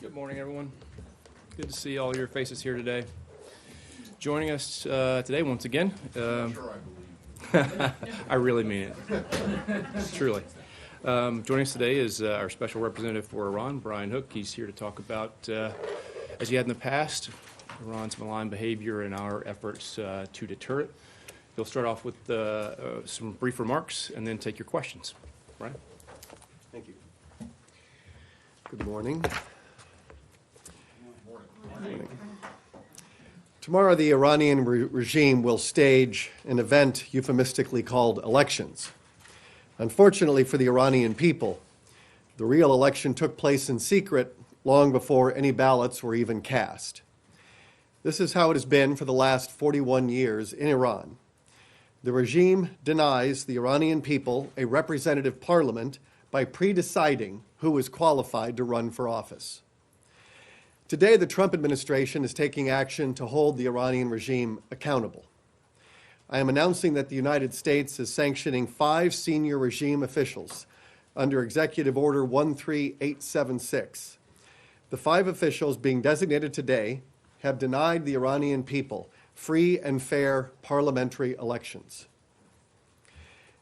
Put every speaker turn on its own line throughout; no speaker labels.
Good morning, everyone. Good to see all your faces here today. Joining us today, once again, I really mean it, truly. Joining us today is our special representative for Iran, Brian Hook. He's here to talk about, as he had in the past, Iran's malign behavior and our efforts to deter it. He'll start off with some brief remarks and then take your questions. Brian?
Thank you. Good morning. Tomorrow, the Iranian regime will stage an event euphemistically called elections. Unfortunately for the Iranian people, the real election took place in secret long before any ballots were even cast. This is how it has been for the last 41 years in Iran. The regime denies the Iranian people a representative parliament by pre-deciding who is qualified to run for office. Today, the Trump administration is taking action to hold the Iranian regime accountable. I am announcing that the United States is sanctioning 5 senior regime officials under Executive Order 13876. The 5 officials being designated today have denied the Iranian people free and fair parliamentary elections.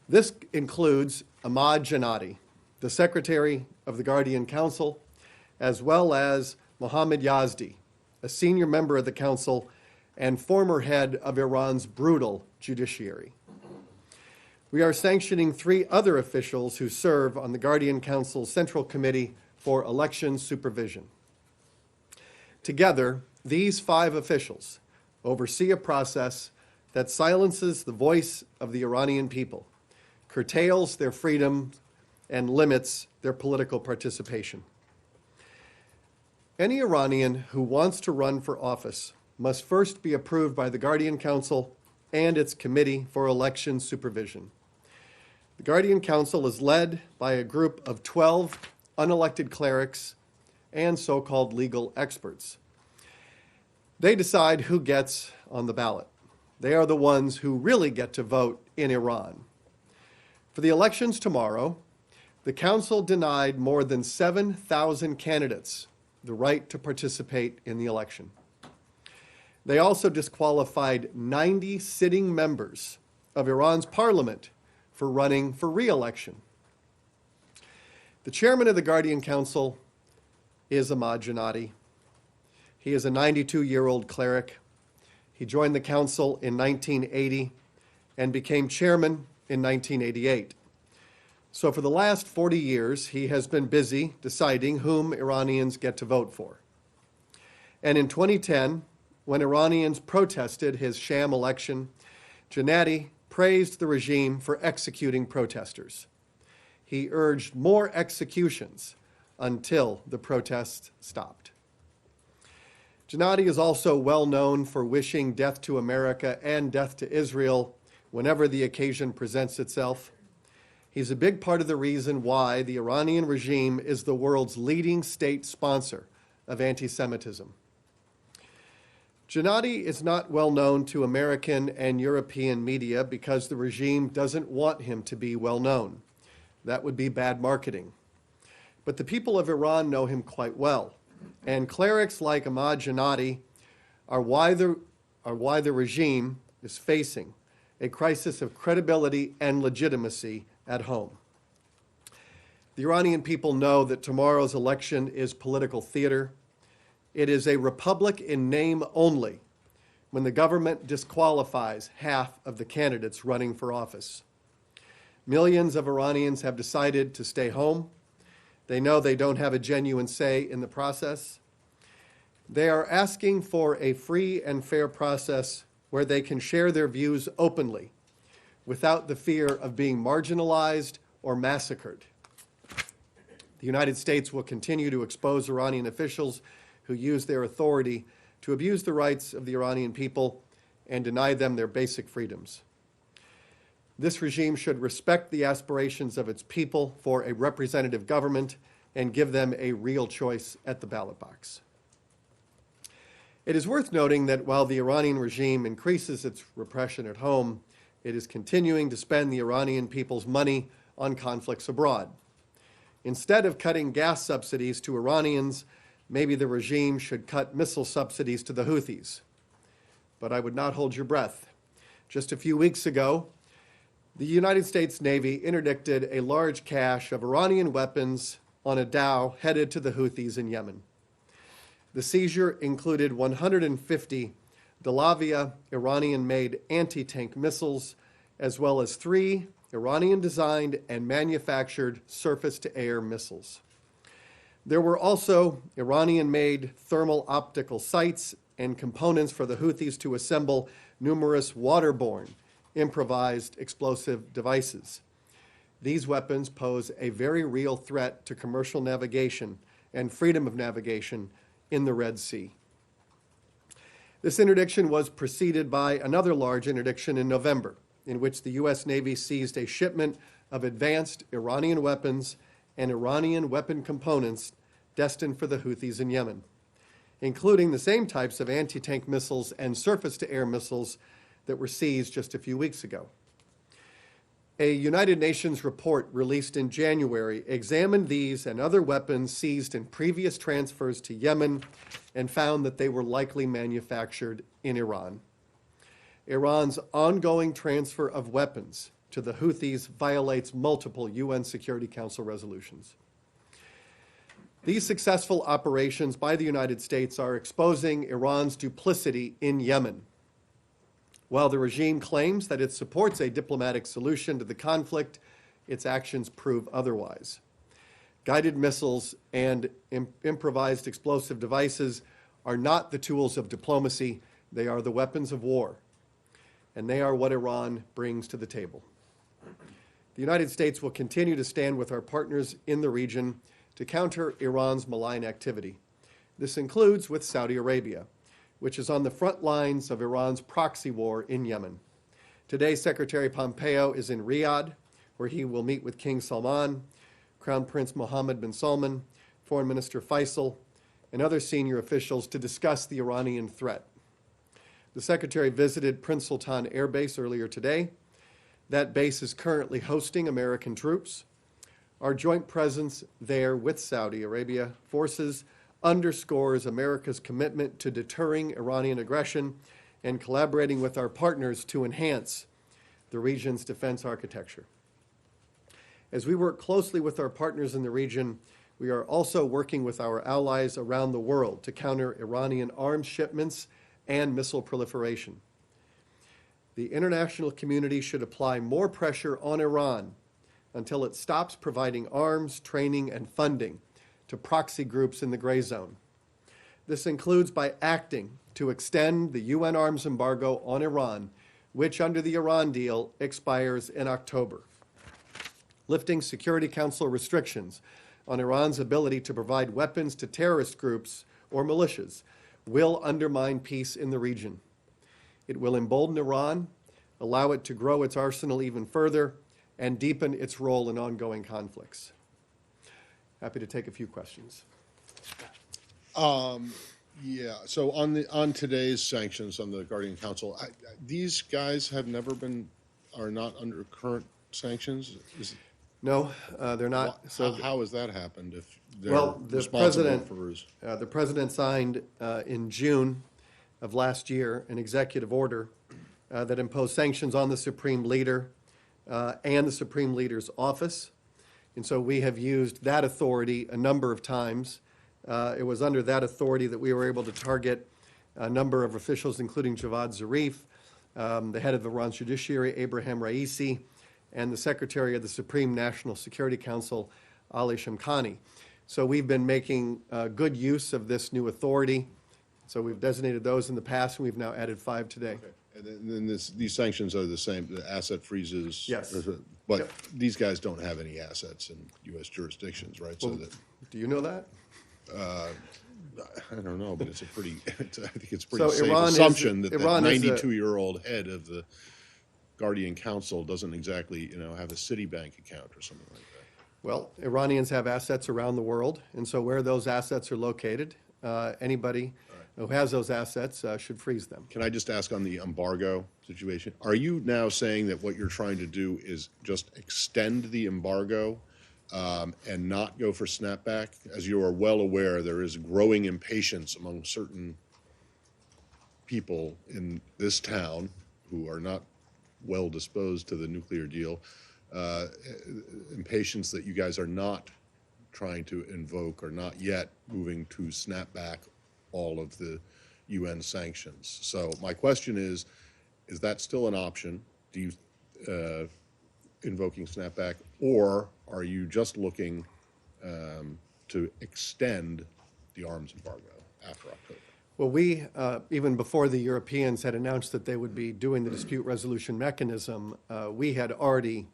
This includes Ahmad Jannati, the Secretary of the Guardian Council, as well as Mohammad Yazdi, a senior member of the council and former head of Iran's brutal judiciary. We are sanctioning 3 other officials who serve on the Guardian Council's Central Committee for Election Supervision. Together, these 5 officials oversee a process that silences the voice of the Iranian people, curtails their freedom, and limits their political participation. Any Iranian who wants to run for office must first be approved by the Guardian Council and its Committee for Election Supervision. The Guardian Council is led by a group of 12 unelected clerics and so-called legal experts. They decide who gets on the ballot. They are the ones who really get to vote in Iran. For the elections tomorrow, the Council denied more than 7,000 candidates the right to participate in the election. They also disqualified 90 sitting members of Iran's parliament for running for re-election. The chairman of the Guardian Council is Ahmad Jannati. He is a 92-year-old cleric. He joined the council in 1980 and became chairman in 1988. So for the last 40 years, he has been busy deciding whom Iranians get to vote for. And in 2010, when Iranians protested his sham election, Jannati praised the regime for executing protesters. He urged more executions until the protests stopped. Jannati is also well known for wishing death to America and death to Israel whenever the occasion presents itself. He's a big part of the reason why the Iranian regime is the world's leading state sponsor of anti-Semitism. Jannati is not well known to American and European media because the regime doesn't want him to be well known. That would be bad marketing. But the people of Iran know him quite well, and clerics like Ahmad Jannati are why the regime is facing a crisis of credibility and legitimacy at home. The Iranian people know that tomorrow's election is political theater. It is a republic in name only when the government disqualifies half of the candidates running for office. Millions of Iranians have decided to stay home. They know they don't have a genuine say in the process. They are asking for a free and fair process where they can share their views openly without the fear of being marginalized or massacred. The United States will continue to expose Iranian officials who use their authority to abuse the rights of the Iranian people and deny them their basic freedoms. This regime should respect the aspirations of its people for a representative government and give them a real choice at the ballot box. It is worth noting that while the Iranian regime increases its repression at home, it is continuing to spend the Iranian people's money on conflicts abroad. Instead of cutting gas subsidies to Iranians, maybe the regime should cut missile subsidies to the Houthis. But I would not hold your breath. Just a few weeks ago, the United States Navy interdicted a large cache of Iranian weapons on a dhow headed to the Houthis in Yemen. The seizure included 150 Dalavia Iranian-made anti-tank missiles, as well as 3 Iranian-designed and manufactured surface-to-air missiles. There were also Iranian-made thermal optical sights and components for the Houthis to assemble numerous waterborne improvised explosive devices. These weapons pose a very real threat to commercial navigation and freedom of navigation in the Red Sea. This interdiction was preceded by another large interdiction in November, in which the U.S. Navy seized a shipment of advanced Iranian weapons and Iranian weapon components destined for the Houthis in Yemen, including the same types of anti-tank missiles and surface-to-air missiles that were seized just a few weeks ago. A United Nations report released in January examined these and other weapons seized in previous transfers to Yemen and found that they were likely manufactured in Iran. Iran's ongoing transfer of weapons to the Houthis violates multiple UN Security Council resolutions. These successful operations by the United States are exposing Iran's duplicity in Yemen. While the regime claims that it supports a diplomatic solution to the conflict, its actions prove otherwise. Guided missiles and improvised explosive devices are not the tools of diplomacy, they are the weapons of war. And they are what Iran brings to the table. The United States will continue to stand with our partners in the region to counter Iran's malign activity. This includes with Saudi Arabia, which is on the front lines of Iran's proxy war in Yemen. Today, Secretary Pompeo is in Riyadh, where he will meet with King Salman, Crown Prince Mohammed bin Salman, Foreign Minister Faisal, and other senior officials to discuss the Iranian threat. The Secretary visited Prince Sultan Air Base earlier today. That base is currently hosting American troops. Our joint presence there with Saudi Arabia forces underscores America's commitment to deterring Iranian aggression and collaborating with our partners to enhance the region's defense architecture. As we work closely with our partners in the region, we are also working with our allies around the world to counter Iranian arms shipments and missile proliferation. The international community should apply more pressure on Iran until it stops providing arms, training, and funding to proxy groups in the gray zone. This includes by acting to extend the UN arms embargo on Iran, which under the Iran deal expires in October. Lifting Security Council restrictions on Iran's ability to provide weapons to terrorist groups or militias will undermine peace in the region. It will embolden Iran, allow it to grow its arsenal even further, and deepen its role in ongoing conflicts. Happy to take a few questions.
Yeah. So on today's sanctions on the Guardian Council, these guys are not under current sanctions.
No, they're not.
How has that happened? If they're
The
responsible
the president signed in June of last year an executive order that imposed sanctions on the Supreme Leader and the Supreme Leader's office. And so we have used that authority a number of times. It was under that authority that we were able to target a number of officials, including Javad Zarif, the head of Iran's judiciary, Abraham Raisi, and the Secretary of the Supreme National Security Council, Ali Shamkhani. So we've been making good use of this new authority. So we've designated those in the past, and we've now added 5 today.
Okay. And then these sanctions are the same, the asset freezes?
Yes.
But
Yep.
these guys don't have any assets in U.S. jurisdictions, right?
Well, do you know that?
I don't know, but I think it's a pretty
So
safe
Iran is-
assumption that
Iran is a-
92-year-old head of the Guardian Council doesn't exactly, have a Citibank account or something like that.
Well, Iranians have assets around the world, and so where those assets are located, anybody who has those assets should freeze them.
Can I just ask on the embargo situation? Are you now saying that what you're trying to do is just extend the embargo and not go for snapback? As you are well aware, there is growing impatience among certain people in this town who are not well disposed to the nuclear deal, impatience that you guys are not trying to invoke or not yet moving to snap back all of the UN sanctions. So my question is that still an option? Do you invoking snapback, or are you just looking to extend the arms embargo after October?
Well, we, even before the Europeans had announced that they would be doing the dispute resolution mechanism, we had already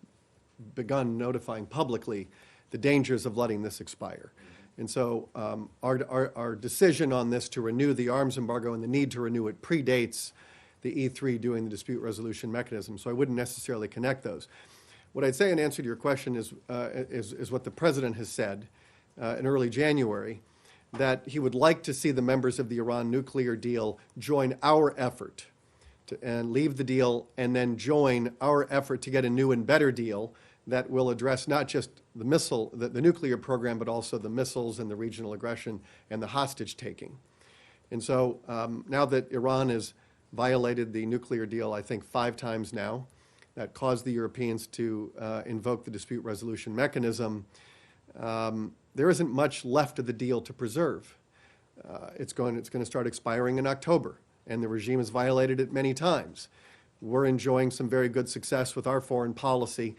begun notifying publicly the dangers of letting this expire. And so our decision on this to renew the arms embargo and the need to renew it predates the E3 doing the dispute resolution mechanism, so I wouldn't necessarily connect those. What I'd say in answer to your question is what the President has said in early January, that he would like to see the members of the Iran nuclear deal join our effort and leave the deal and then join our effort to get a new and better deal that will address not just the nuclear program, but also the missiles and the regional aggression and the hostage taking. And so now that Iran has violated the nuclear deal, I think 5 times now, that caused the Europeans to invoke the dispute resolution mechanism, there isn't much left of the deal to preserve. It's going to start expiring in October, and the regime has violated it many times. We're enjoying some very good success with our foreign policy,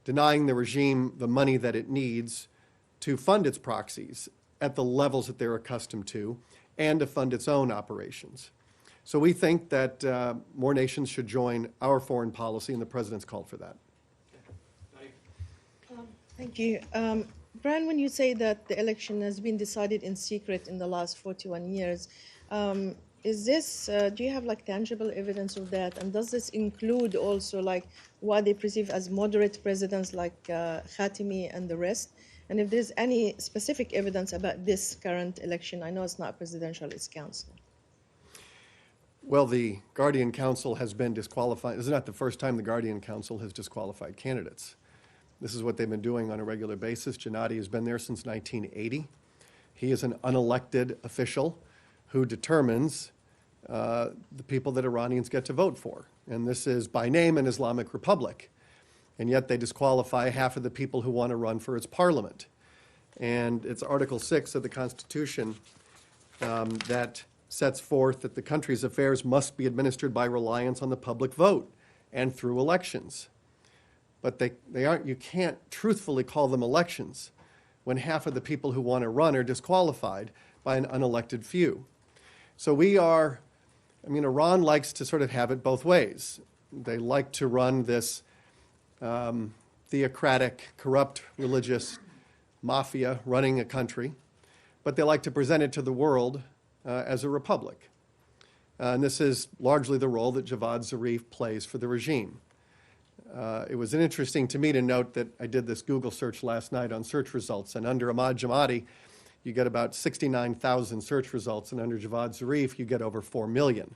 denying the regime the money that it needs to fund its proxies at the levels that they're accustomed to and to fund its own operations. So we think that more nations should join our foreign policy, and the President's called for that.
Thank you. Brian, when you say that the election has been decided in secret in the last 41 years, is this, do you have like tangible evidence of that? And does this include also like what they perceive as moderate presidents like Khatami and the rest? And if there's any specific evidence about this current election, I know it's not presidential, it's council.
Well, the Guardian Council has been disqualified. This is not the first time the Guardian Council has disqualified candidates. This is what they've been doing on a regular basis. Gennady has been there since 1980. He is an unelected official who determines the people that Iranians get to vote for. And this is by name an Islamic Republic. And yet they disqualify half of the people who want to run for its parliament. And it's Article 6 of the Constitution that sets forth that the country's affairs must be administered by reliance on the public vote and through elections. But they aren't, you can't truthfully call them elections when half of the people who want to run are disqualified by an unelected few. So we are, I mean, Iran likes to sort of have it both ways. They like to run this theocratic, corrupt, religious mafia running a country, but they like to present it to the world as a republic. And this is largely the role that Javad Zarif plays for the regime. It was interesting to me to note that I did this Google search last night on search results, and under Ahmad Jamadi, you get about 69,000 search results, and under Javad Zarif, you get over 4 million.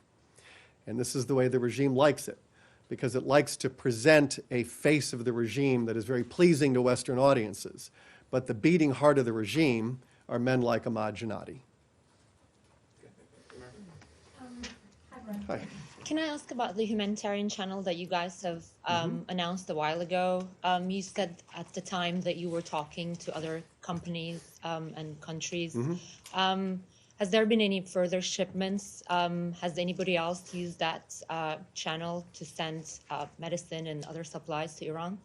And this is the way the regime likes it, because it likes to present a face of the regime that is very pleasing to Western audiences. But the beating heart of the regime are men like Ahmad Gennady. Hi.
Can I ask about the humanitarian channel that you guys have announced a while ago? You said at the time that you were talking to other companies and countries. Has there been any further shipments? Has anybody else used that channel to send medicine and other supplies to Iran?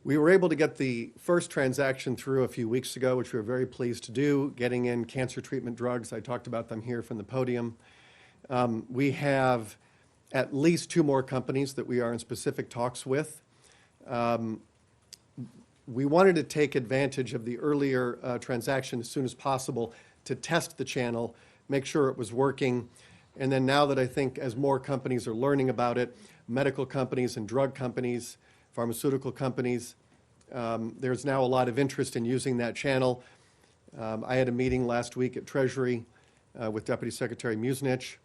We were able to get the first transaction through a few weeks ago, which we were very pleased to do, getting in cancer treatment drugs. I talked about them here from the podium. We have at least 2 more companies that we are in specific talks with. We wanted to take advantage of the earlier transaction as soon as possible to test the channel, make sure it was working. And then now that I think as more companies are learning about it, medical companies and drug companies, pharmaceutical companies, there's now a lot of interest in using that channel. I had a meeting last week at Treasury with Deputy Secretary Muznich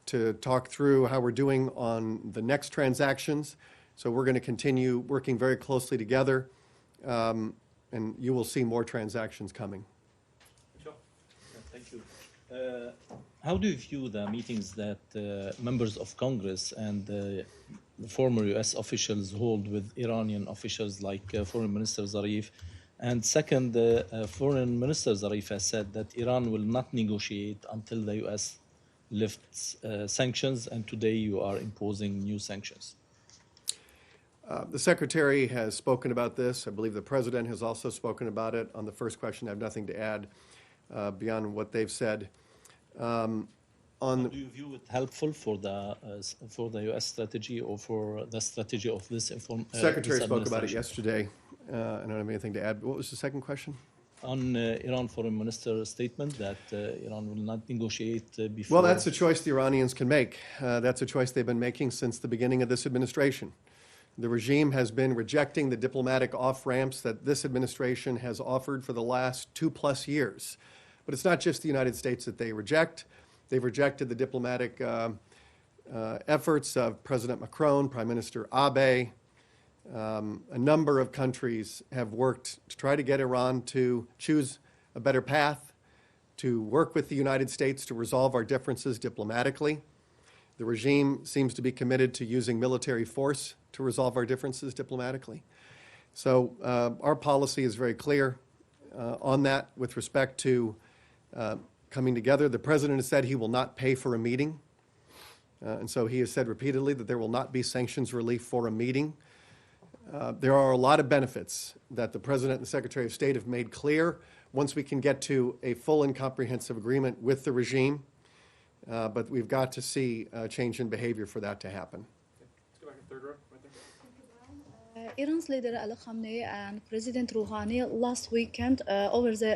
to talk through how we're doing on the next transactions. So we're going to continue working very closely together. and you will see more transactions coming.
Thank you. How do you view the meetings that members of Congress and former U.S. officials hold with Iranian officials like Foreign Minister Zarif? And second, Foreign Minister Zarif has said that Iran will not negotiate until the U.S. lifts sanctions, and today you are imposing new sanctions.
The Secretary has spoken about this. I believe the President has also spoken about it. On the first question, I have nothing to add beyond what they've said.
Do you view it helpful for the U.S. strategy or for the strategy of this
Secretary
this
spoke about it
administration?
yesterday. I don't have anything to add. What was the second question?
On Iran Foreign Minister's statement that Iran will not negotiate before...
Well, that's a choice the Iranians can make. That's a choice they've been making since the beginning of this administration. The regime has been rejecting the diplomatic off-ramps that this administration has offered for the last 2+ years. But it's not just the United States that they reject. They've rejected the diplomatic efforts of President Macron, Prime Minister Abe. A number of countries have worked to try to get Iran to choose a better path, to work with the United States to resolve our differences diplomatically. The regime seems to be committed to using military force to resolve our differences diplomatically. So our policy is very clear on that with respect to coming together. The President has said he will not pay for a meeting. And so he has said repeatedly that there will not be sanctions relief for a meeting. There are a lot of benefits that the President and the Secretary of State have made clear once we can get to a full and comprehensive agreement with the regime. But we've got to see a change in behavior for that to happen.
Let's go back to third row, right there.
Iran's leader Ali Khamenei and President Rouhani last weekend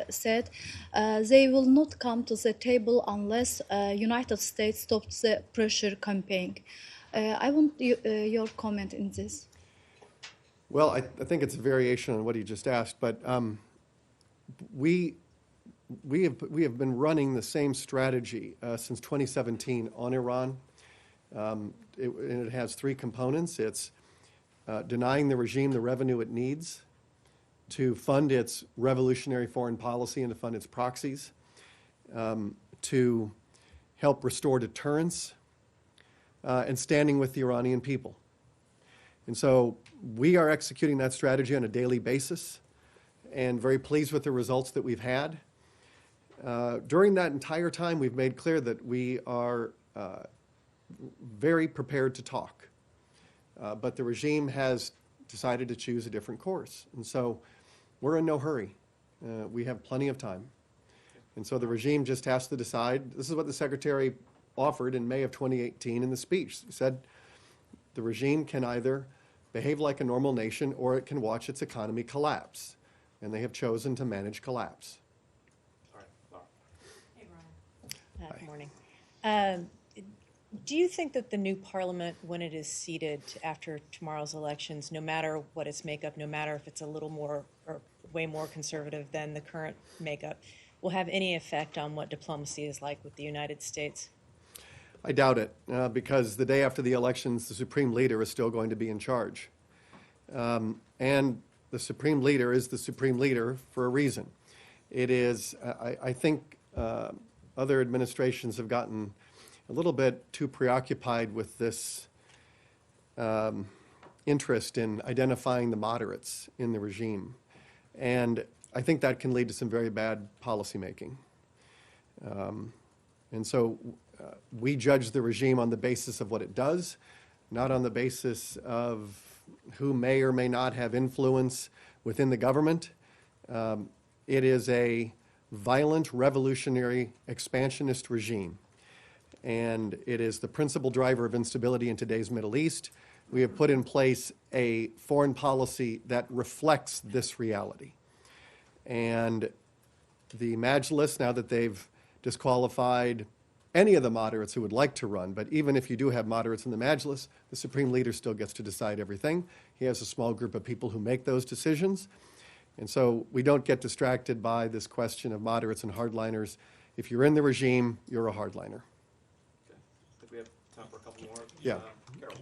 said they will not come to the table unless United States stops the pressure campaign. I want your comment in this.
Well, I think it's a variation on what he just asked, but we have been running the same strategy since 2017 on Iran. And it has three components. It's denying the regime the revenue it needs to fund its revolutionary foreign policy and to fund its proxies, to help restore deterrence, and standing with the Iranian people. And so we are executing that strategy on a daily basis and very pleased with the results that we've had. During that entire time, we've made clear that we are very prepared to talk. But the regime has decided to choose a different course. And so we're in no hurry. We have plenty of time. And so the regime just has to decide. This is what the Secretary offered in May of 2018 in the speech. He said the regime can either behave like a normal nation or it can watch its economy collapse. And they have chosen to manage collapse.
All right, Laura.
Hey, Ron. Good morning. Do you think that the new parliament, when it is seated after tomorrow's elections, no matter what its makeup, no matter if it's a little more or way more conservative than the current makeup, will have any effect on what diplomacy is like with the United States?
I doubt it, because the day after the elections, the Supreme Leader is still going to be in charge. And the Supreme Leader is the Supreme Leader for a reason. It is, I think other administrations have gotten a little bit too preoccupied with this interest in identifying the moderates in the regime. And I think that can lead to some very bad policymaking. And so we judge the regime on the basis of what it does, not on the basis of who may or may not have influence within the government. It is a violent, revolutionary, expansionist regime. And it is the principal driver of instability in today's Middle East. We have put in place a foreign policy that reflects this reality. And the Majlis, now that they've disqualified any of the moderates who would like to run, but even if you do have moderates in the Majlis, the Supreme Leader still gets to decide everything. He has a small group of people who make those decisions. And so we don't get distracted by this question of moderates and hardliners. If you're in the regime, you're a hardliner.
Okay. I think we have time for a couple more.
Yeah.
Carol.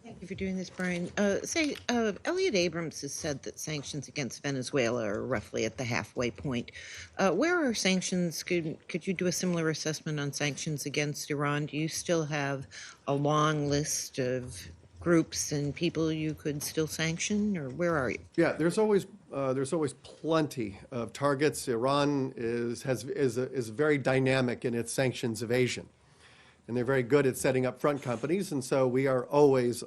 Thank you for doing this, Brian. Elliot Abrams has said that sanctions against Venezuela are roughly at the halfway point. Where are sanctions? Could you do a similar assessment on sanctions against Iran? Do you still have a long list of groups and people you could still sanction, or where are you?
Yeah, there's always plenty of targets. Iran is very dynamic in its sanctions evasion, and they're very good at setting up front companies, and so we are always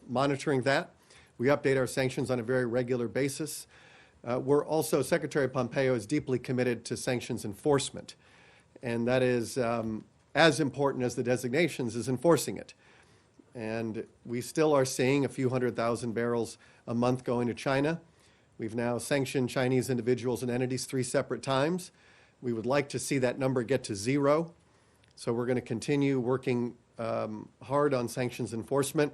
monitoring that. We update our sanctions on a very regular basis. We're also, Secretary Pompeo is deeply committed to sanctions enforcement, and that is as important as the designations is enforcing it. And we still are seeing a few 100,000 barrels a month going to China. We've now sanctioned Chinese individuals and entities 3 separate times. We would like to see that number get to 0. So we're going to continue working hard on sanctions enforcement.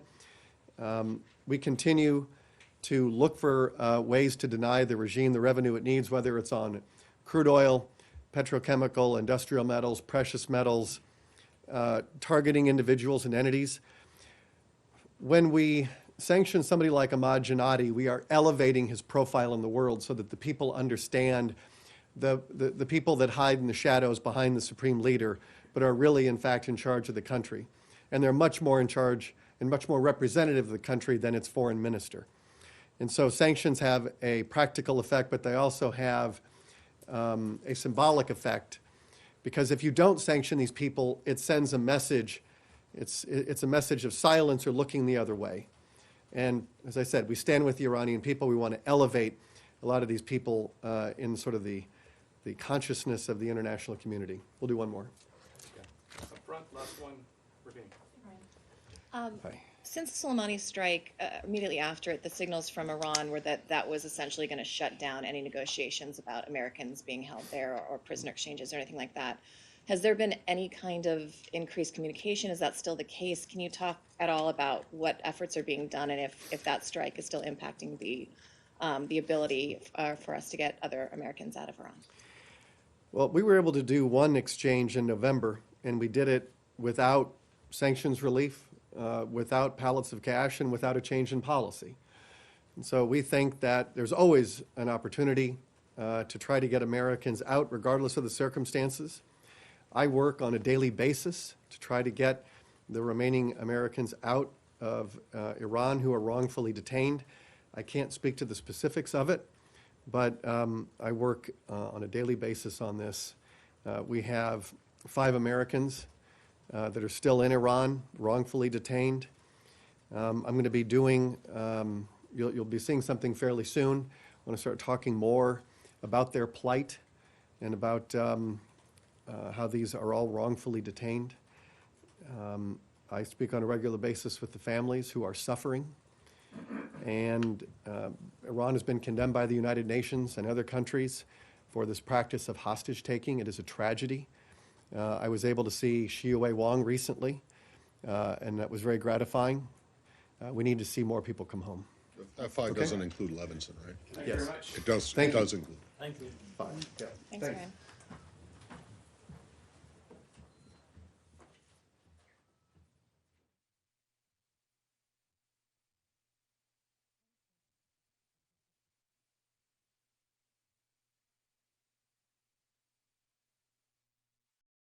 We continue to look for ways to deny the regime the revenue it needs, whether it's on crude oil, petrochemical, industrial metals, precious metals, targeting individuals and entities. When we sanction somebody like Ahmad Jannati, we are elevating his profile in the world so that the people understand the people that hide in the shadows behind the supreme leader, but are really, in fact, in charge of the country. And they're much more in charge and much more representative of the country than its foreign minister. And so sanctions have a practical effect, but they also have a symbolic effect, because if you don't sanction these people, it sends a message. It's a message of silence or looking the other way. And as I said, we stand with the Iranian people. We want to elevate a lot of these people in sort of the consciousness of the international community. We'll do one more.
Up front, last one, Ravine.
Hi.
Since the Soleimani strike, immediately after it, the signals from Iran were that that was essentially going to shut down any negotiations about Americans being held there or prisoner exchanges or anything like that. Has there been any kind of increased communication? Is that still the case? Can you talk at all about what efforts are being done and if that strike is still impacting the ability for us to get other Americans out of Iran?
Well, we were able to do one exchange in November, and we did it without sanctions relief, without pallets of cash, and without a change in policy. And so we think that there's always an opportunity to try to get Americans out regardless of the circumstances. I work on a daily basis to try to get the remaining Americans out of Iran who are wrongfully detained. I can't speak to the specifics of it, but I work on a daily basis on this. We have 5 Americans that are still in Iran, wrongfully detained. I'm going to be doing, you'll be seeing something fairly soon. I want to start talking more about their plight and about how these are all wrongfully detained. I speak on a regular basis with the families who are suffering. And Iran has been condemned by the United Nations and other countries for this practice of hostage taking. It is a tragedy. I was able to see Xiuwei Wang recently, and that was very gratifying. We need to see more people come home.
F5 doesn't include Levinson, right?
Thank you very much.
It does,
Thank
it
you.
does include.
Thank you.
Fine. Yeah.
Thanks, Ryan.